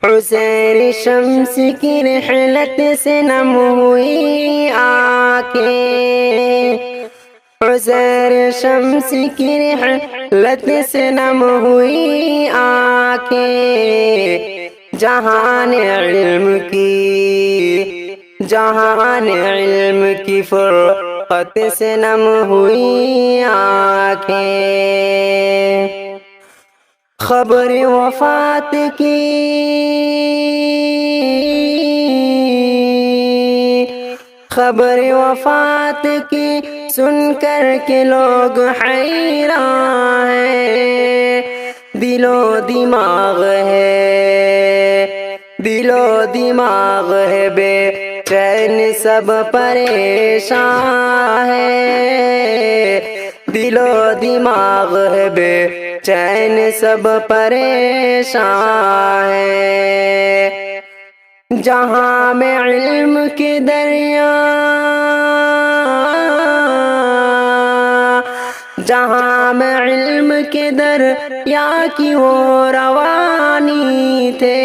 عزیر شمس کی رحلت سے نم ہوئی آنکھیں، عزیر شمس کی رحلت سے نم ہوئی آنکھیں، جہان علم کی فرقت سے نم ہوئی آنکھیں، خبر وفات کی سن کر کے لوگ حیران ہیں، دل و دماغ ہے بے چین سب پریشان ہے، دل و دماغ ہے بے چین سب پریشان ہے، جہاں میں علم کے دریا کی وہ روانی تھے،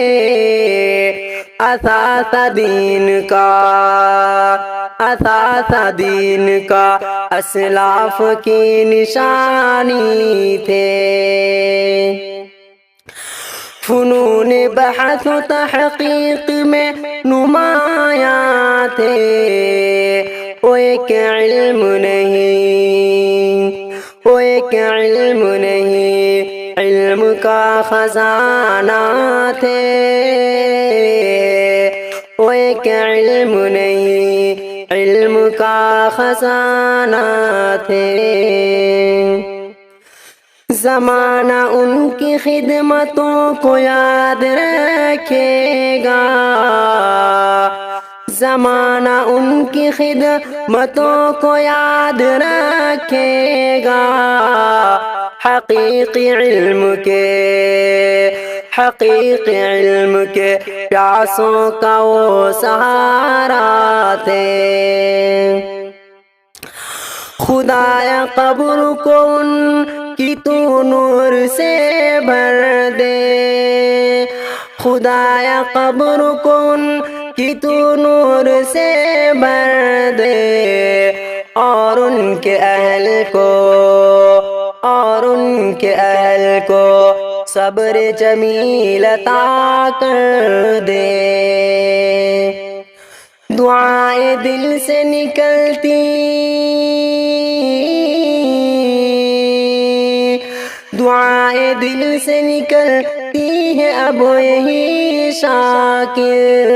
اثاثہ دین کا اسلاف کی نشانی تھے، فنون بحث و تحقیق میں نمایاں تھے، وہ ایک علم نہیں، علم کا خزانہ تھے، وہ ایک علم نہیں، علم کا خزانہ تھے، زمانہ ان کی خدمتوں کو یاد رکھے گا، زمانہ ان کی خدمتوں کو یاد رکھے گا، حقیقی علم کے پیاسوں کا وہ سہارا تھے، خدایا قبر کو ان کی تو نور سے بھر دے، خدایا قبر کو ان کی تو نور سے بھر دے، اور ان کے اہل کو صبر جمیل عطا کر دے، دعائیں دل سے نکلتی ہیں اب یہی شاکر،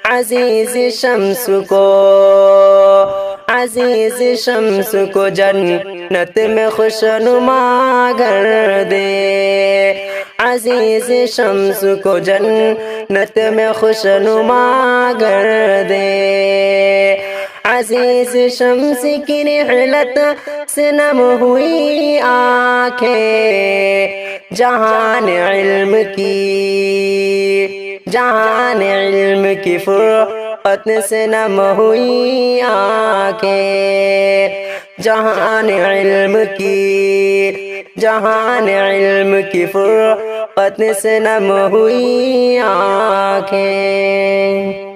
عزیز شمس کو جنت میں خوشنما کر دے، عزیز شمس کو جنت میں خوشنما کر دے، عزیز شمس کی رحلت سے نم ہوئی آنکھیں، جہان علم کی فرقت سے نم ہوئی آنکھیں، جہان علم کی فرقت سے نم ہوئی آنکھیں۔